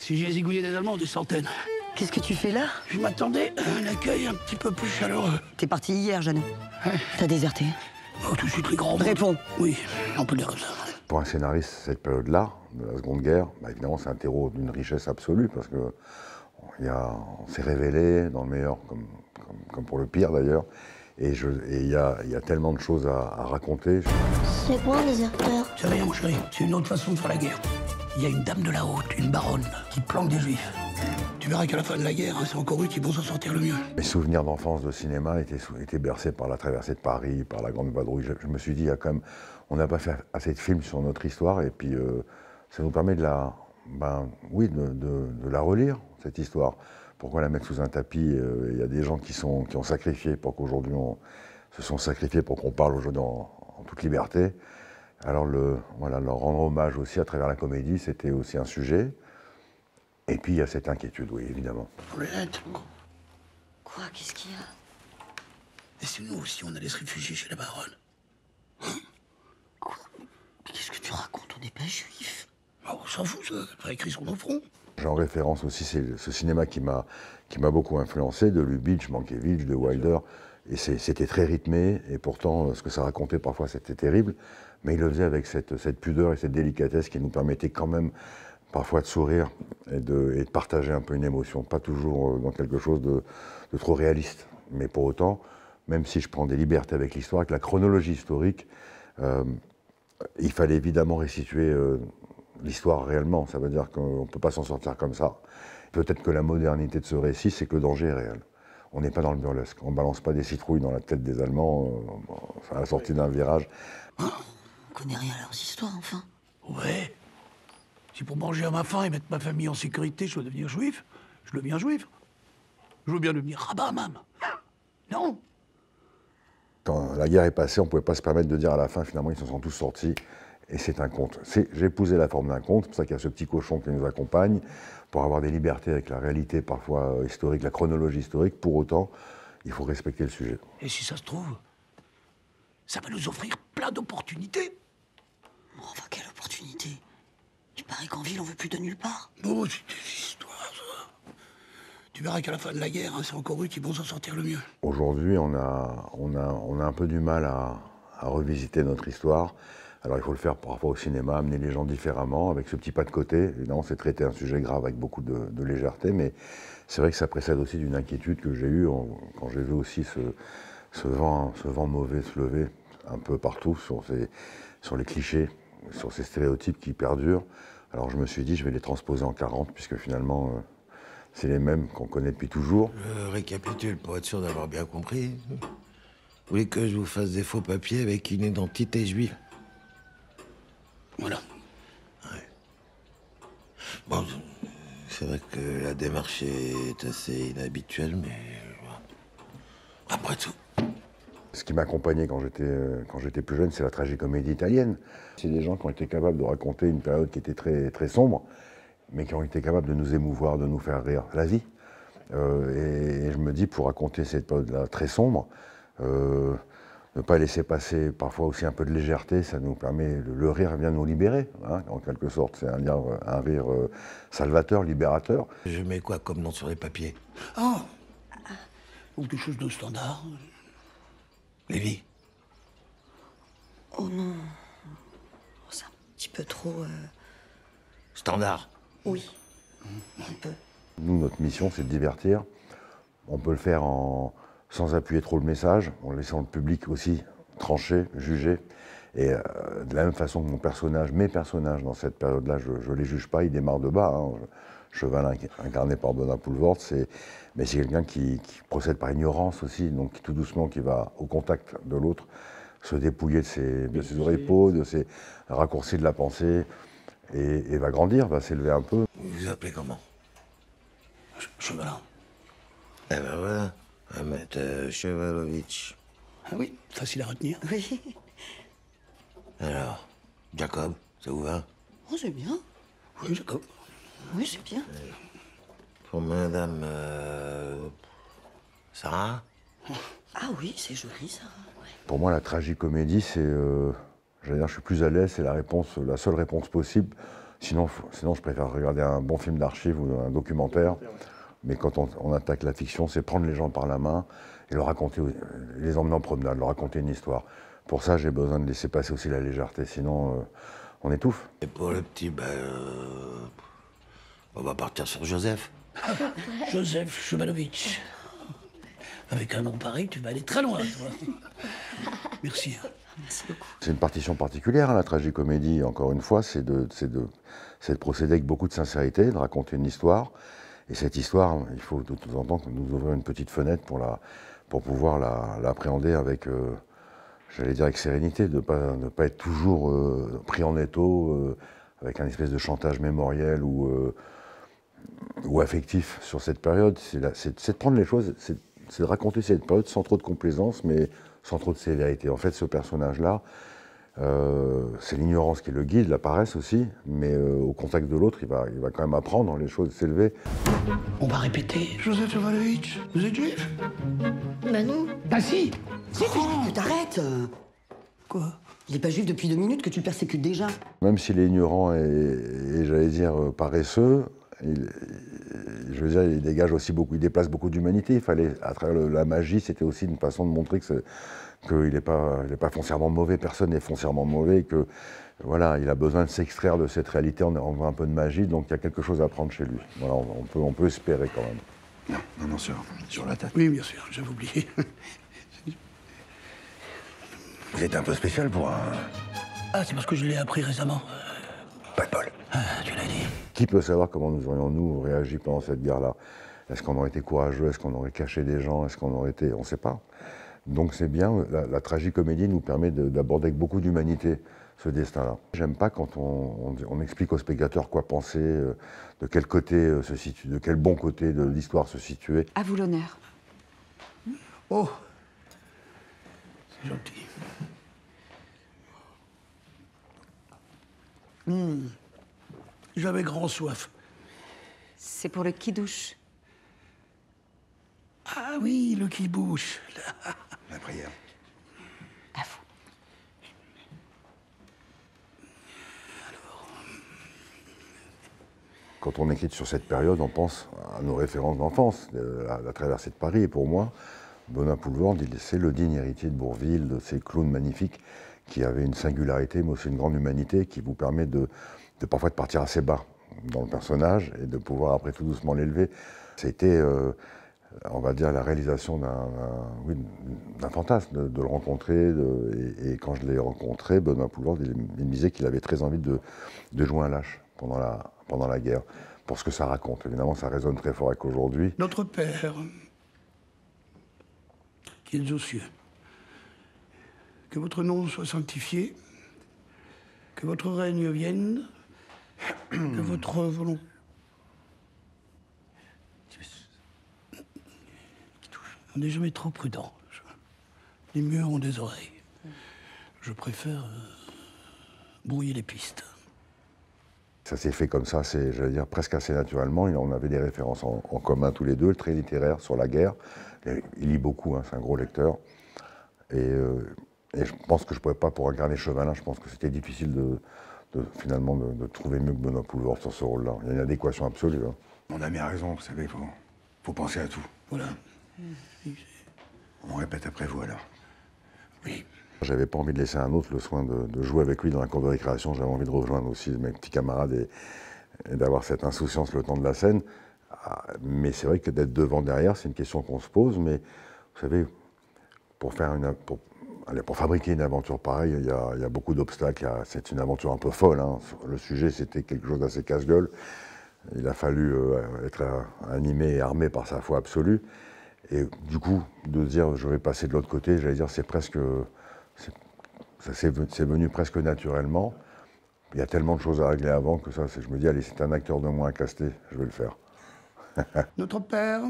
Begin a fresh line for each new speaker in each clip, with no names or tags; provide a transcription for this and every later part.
Si j'ai zigouillé des Allemands, des centaines.
Qu'est-ce que tu fais là?
Je m'attendais à un accueil un petit peu plus chaleureux.
T'es parti hier, Jeannot.
Ouais.
T'as déserté.
Oh, tout de suite les grands mots.
Réponds.
Oui, on peut le dire comme ça.
Pour un scénariste, cette période-là, de la Seconde Guerre, bah évidemment, c'est un terreau d'une richesse absolue, parce que on s'est révélé, dans le meilleur comme pour le pire d'ailleurs, et il y a tellement de choses à raconter.
C'est quoi un déserteur?
C'est rien, mon chéri. C'est une autre façon de faire la guerre. Il y a une dame de la haute, une baronne, qui planque des juifs. Tu verras qu'à la fin de la guerre, c'est encore eux qui vont s'en sortir le mieux.
Mes souvenirs d'enfance de cinéma étaient bercés par la traversée de Paris, par la Grande Vadrouille. Je me suis dit, il y a quand même, on n'a pas fait assez de films sur notre histoire, et puis ça nous permet de la relire, cette histoire. Pourquoi la mettre sous un tapis? Il y a des gens qui ont sacrifié pour qu'aujourd'hui se sont sacrifiés pour qu'on parle aujourd'hui en toute liberté. Alors leur rendre hommage aussi à travers la comédie, c'était aussi un sujet. Et puis il y a cette inquiétude, oui, évidemment.
Paulette,
Quoi? Qu'est-ce qu'il y a?
et c'est nous aussi, on allait se réfugier chez la baronne.
Quoi? Qu'est-ce que tu racontes? On n'est pas juifs.
Oh, on s'en fout, ça. Elle a écrit sur nos fronts.
J'ai en référence aussi ce cinéma qui m'a beaucoup influencé, de Lubitsch, Mankiewicz, de Wilder. Et c'était très rythmé, et pourtant, ce que ça racontait parfois, c'était terrible. Mais il le faisait avec cette pudeur et cette délicatesse qui nous permettait quand même parfois de sourire et de partager un peu une émotion. Pas toujours dans quelque chose de trop réaliste. Mais pour autant, même si je prends des libertés avec l'histoire, avec la chronologie historique, il fallait évidemment restituer l'histoire réellement. Ça veut dire qu'on ne peut pas s'en sortir comme ça. Peut-être que la modernité de ce récit, c'est que le danger est réel. On n'est pas dans le burlesque. On ne balance pas des citrouilles dans la tête des Allemands à la sortie d'un virage.
On connaît rien à leurs histoires, enfin.
Ouais. Si pour manger à ma faim et mettre ma famille en sécurité, je dois devenir juif, je deviens juif. Je veux bien devenir rabbin, même. Non.
Quand la guerre est passée, on ne pouvait pas se permettre de dire à la fin, finalement, ils s'en sont tous sortis. Et c'est un conte. J'ai épousé la forme d'un conte, c'est pour ça qu'il y a ce petit cochon qui nous accompagne, pour avoir des libertés avec la réalité parfois historique, la chronologie historique. Pour autant, il faut respecter le sujet.
Et si ça se trouve, ça va nous offrir plein d'opportunités.
Enfin, quelle opportunité. Il paraît qu'en ville, on veut plus de nulle part.
Oh, c'est des histoires, ça. Tu verras qu'à la fin de la guerre, c'est encore eux qui vont s'en sortir le mieux.
Aujourd'hui, on a un peu du mal à revisiter notre histoire. Alors il faut le faire parfois au cinéma, amener les gens différemment, avec ce petit pas de côté. Évidemment, c'est traiter un sujet grave avec beaucoup de légèreté, mais c'est vrai que ça précède aussi d'une inquiétude que j'ai eue quand j'ai vu aussi ce vent mauvais se lever un peu partout sur les clichés, sur ces stéréotypes qui perdurent. Alors je me suis dit, je vais les transposer en 40, puisque finalement, c'est les mêmes qu'on connaît depuis toujours.
Je récapitule pour être sûr d'avoir bien compris. Vous voulez que je vous fasse des faux papiers avec une identité juive?
Voilà.
Ouais. Bon, c'est vrai que la démarche est assez inhabituelle, mais après tout.
Ce qui m'accompagnait quand j'étais plus jeune, c'est la tragicomédie italienne. C'est des gens qui ont été capables de raconter une période qui était très, très sombre, mais qui ont été capables de nous émouvoir, de nous faire rire. La vie. Et je me dis, pour raconter cette période-là très sombre, ne pas laisser passer parfois aussi un peu de légèreté, ça nous permet, le rire vient nous libérer, hein, en quelque sorte. C'est un rire salvateur, libérateur.
Je mets quoi comme nom sur les papiers?
Oh. Ou quelque chose de standard. Lévi.
Oh non. C'est un petit peu trop...
Standard.
Oui. Un peu.
Nous, notre mission, c'est de divertir. On peut le faire sans appuyer trop le message, en laissant le public aussi trancher, juger. Et de la même façon que mes personnages dans cette période-là, je ne les juge pas, ils démarrent de bas. Hein. Cheval incarné par Benoît Poelvoort, mais c'est quelqu'un qui procède par ignorance aussi, donc tout doucement qui va au contact de l'autre, se dépouiller de ses oripeaux, de ses raccourcis de la pensée, et va grandir, va s'élever un peu.
Vous vous appelez comment?
Chevalin.
Eh ben voilà, Ahmed Chevalovitch.
Ah oui, facile à retenir.
Oui.
Alors, Jacob, ça vous va?
Oh, c'est bien.
Oui, Jacob.
Oui, c'est bien.
Pour madame... Sarah?
Ah oui, c'est joli, ça. Ouais.
Pour moi, la tragicomédie, c'est... je suis plus à l'aise, c'est la seule réponse possible Sinon, je préfère regarder un bon film d'archives ou un documentaire. Mais quand on attaque la fiction, c'est prendre les gens par la main et leur raconter, les emmener en promenade, leur raconter une histoire. Pour ça, j'ai besoin de laisser passer aussi la légèreté, sinon on étouffe.
Et pour le petit, on va partir sur Joseph.
Joseph Chevalovitch. Avec un nom pareil, tu vas aller très loin, toi. Merci.
Merci beaucoup.
C'est une partition particulière, hein, la tragicomédie, encore une fois, c'est de procéder avec beaucoup de sincérité, de raconter une histoire. Et cette histoire, il faut de temps en temps nous ouvrir une petite fenêtre pour pouvoir l'appréhender avec, j'allais dire avec sérénité, de ne pas être toujours pris en étau, avec un espèce de chantage mémoriel ou affectif sur cette période. C'est de prendre les choses, c'est de raconter cette période sans trop de complaisance, mais sans trop de sévérité. En fait, ce personnage-là, c'est l'ignorance qui le guide, la paresse aussi, mais au contact de l'autre, il va quand même apprendre les choses, s'élever.
On va répéter. Joseph Chevalovitch, vous êtes juif?
Bah non.
Ah si.
Que t'arrêtes.
Quoi?
Il est pas juif depuis 2 minutes que tu le persécutes déjà.
Même s'il est ignorant et j'allais dire paresseux, je veux dire, il dégage aussi beaucoup, il déplace beaucoup d'humanité. Il fallait, à travers la magie, c'était aussi une façon de montrer qu'il n'est pas foncièrement mauvais, personne n'est foncièrement mauvais, que voilà, il a besoin de s'extraire de cette réalité en faisant un peu de magie, donc il y a quelque chose à prendre chez lui. Voilà, on peut espérer quand même.
Non, sur la tête.
Oui, bien sûr, j'avais oublié.
Vous êtes un peu spécial pour un...
Ah, c'est parce que je l'ai appris récemment.
Pas de bol.
Ah, tu l'as dit.
Qui peut savoir comment nous aurions-nous réagi pendant cette guerre-là? Est-ce qu'on aurait été courageux? Est-ce qu'on aurait caché des gens? Est-ce qu'on aurait été... On ne sait pas. Donc c'est bien, la tragicomédie nous permet d'aborder avec beaucoup d'humanité ce destin-là. J'aime pas quand on explique aux spectateurs quoi penser, de quel côté se situe, de quel bon côté de l'histoire se situer.
À vous l'honneur.
Oh, c'est gentil. J'avais grand soif.
C'est pour le kidouche.
Ah oui, le kibouche.
La prière.
À vous.
Quand on écrit sur cette période, on pense à nos références d'enfance, la traversée de Paris. Et pour moi, Benoît Poulvord, c'est le digne héritier de Bourvil, de ces clowns magnifiques qui avaient une singularité, mais aussi une grande humanité qui vous permet de parfois de partir assez bas dans le personnage et de pouvoir après tout doucement l'élever. C'était, on va dire, la réalisation d'un fantasme, de le rencontrer. Et quand je l'ai rencontré, Benoît Poulvord, il me disait qu'il avait très envie de jouer un lâche pendant la guerre, pour ce que ça raconte. Évidemment, ça résonne très fort avec aujourd'hui.
Notre Père, qui êtes aux cieux, que votre nom soit sanctifié, que votre règne vienne, que votre volonté... On n'est jamais trop prudent. Les murs ont des oreilles. Je préfère brouiller les pistes.
Ça s'est fait comme ça, j'allais dire, presque assez naturellement. On avait des références en commun tous les deux, très littéraires sur la guerre. Il lit beaucoup, hein, c'est un gros lecteur. Et je pense que je ne pouvais pas, pour incarner Chevalin, je pense que c'était difficile finalement de trouver mieux que Benoît Poulvord sur ce rôle-là. Il y a une adéquation absolue. Hein.
Mon ami a raison, vous savez, faut penser à tout.
Voilà.
On répète après vous, alors.
Oui.
J'avais pas envie de laisser à un autre le soin de jouer avec lui dans la cour de récréation. J'avais envie de rejoindre aussi mes petits camarades et d'avoir cette insouciance le temps de la scène. Mais c'est vrai que d'être devant, derrière, c'est une question qu'on se pose. Mais vous savez, pour fabriquer une aventure pareille, il y a beaucoup d'obstacles. C'est une aventure un peu folle. Hein. Le sujet, c'était quelque chose d'assez casse-gueule. Il a fallu être animé et armé par sa foi absolue. Et du coup, de se dire je vais passer de l'autre côté, j'allais dire c'est venu presque naturellement. Il y a tellement de choses à régler avant que ça, je me dis allez, c'est un acteur de moins à caster, je vais le faire.
Notre Père,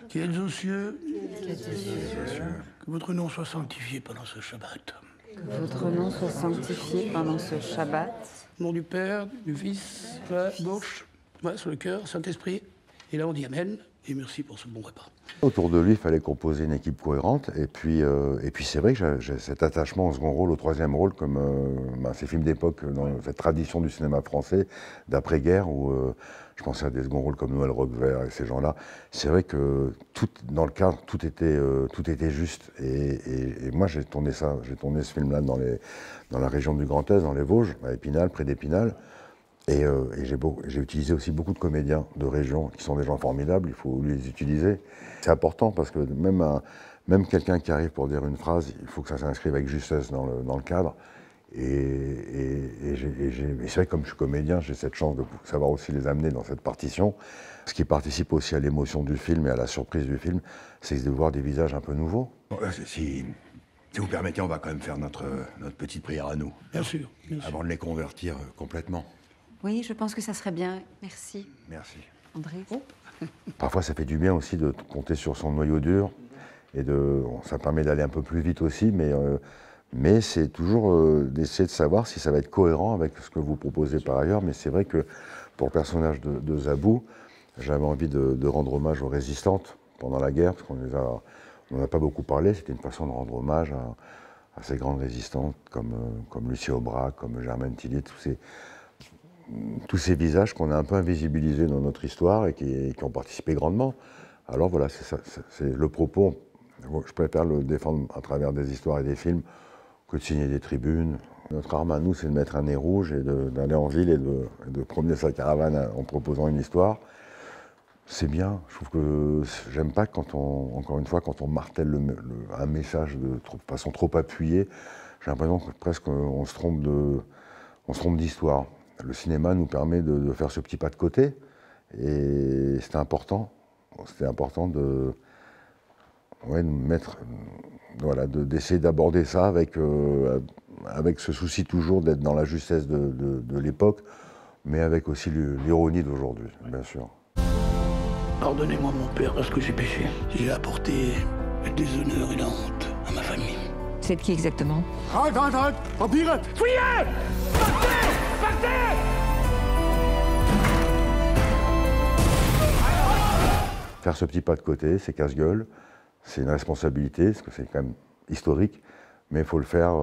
qui êtes aux cieux, que votre nom soit sanctifié pendant ce Shabbat.
Que votre nom soit sanctifié pendant ce Shabbat.
Au nom du Père, du Fils, de la gauche, ouais, sur le cœur, Saint-Esprit. Et là, on dit Amen. Et merci pour ce bon repas.
Autour de lui, il fallait composer une équipe cohérente. Et puis c'est vrai que j'ai cet attachement au second rôle, au troisième rôle, comme ces films d'époque, dans cette tradition du cinéma français d'après-guerre, où je pensais à des seconds rôles comme Noël Roquevert et ces gens-là. C'est vrai que dans le cadre, tout était juste. Et moi, j'ai tourné ce film-là dans la région du Grand Est, dans les Vosges, à Épinal, près d'Épinal. Et j'ai utilisé aussi beaucoup de comédiens de région qui sont des gens formidables, il faut les utiliser. C'est important parce que même quelqu'un qui arrive pour dire une phrase, il faut que ça s'inscrive avec justesse dans le cadre. Et c'est vrai que comme je suis comédien, j'ai cette chance de savoir aussi les amener dans cette partition. Ce qui participe aussi à l'émotion du film et à la surprise du film, c'est de voir des visages un peu nouveaux.
Bon, si vous permettez, on va quand même faire notre petite prière à nous.
Bien sûr, bien sûr.
Avant de les convertir complètement.
Oui, je pense que ça serait bien. Merci,
Merci.
André.
Parfois, ça fait du bien aussi de compter sur son noyau dur. Ça permet d'aller un peu plus vite aussi, mais c'est toujours d'essayer de savoir si ça va être cohérent avec ce que vous proposez par ailleurs. Mais c'est vrai que pour le personnage de Zabou, j'avais envie de rendre hommage aux résistantes pendant la guerre, parce qu'on n'en a pas beaucoup parlé. C'était une façon de rendre hommage à ces grandes résistantes comme Lucie Aubrac, comme Germaine Tillier, tous ces visages qu'on a un peu invisibilisés dans notre histoire et qui ont participé grandement. Alors voilà, c'est ça, c'est le propos. Je préfère le défendre à travers des histoires et des films que de signer des tribunes. Notre arme à nous, c'est de mettre un nez rouge et d'aller en ville et de promener sa caravane en proposant une histoire. C'est bien. Je trouve que j'aime pas encore une fois, quand on martèle un message de façon trop appuyée. J'ai l'impression que presque on se trompe d'histoire. Le cinéma nous permet de faire ce petit pas de côté, et c'était important. C'était important d'essayer d'aborder ça avec ce souci toujours d'être dans la justesse de l'époque, mais avec aussi l'ironie d'aujourd'hui, bien sûr.
Pardonnez-moi, mon père, parce que j'ai péché. J'ai apporté le déshonneur et la honte à ma famille.
C'est de qui exactement?
Arrête! Vampire! Fuyez! Partez!
Faire ce petit pas de côté, c'est casse-gueule, c'est une responsabilité, parce que c'est quand même historique, mais il faut le faire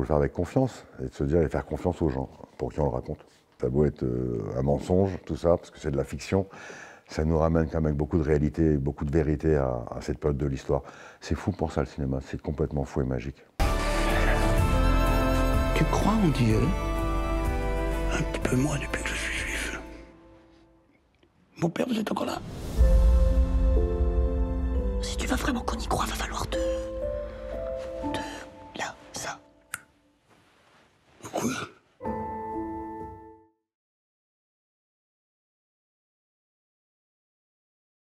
avec confiance, et de se dire et faire confiance aux gens pour qui on le raconte. Ça a beau être un mensonge, tout ça, parce que c'est de la fiction, ça nous ramène quand même avec beaucoup de réalité, beaucoup de vérité à cette période de l'histoire. C'est fou pour ça le cinéma, c'est complètement fou et magique.
Tu crois en Dieu? Un petit peu moins depuis que je suis juif. Mon père, vous êtes encore là?
Si tu veux vraiment qu'on y croit, va falloir
Quoi?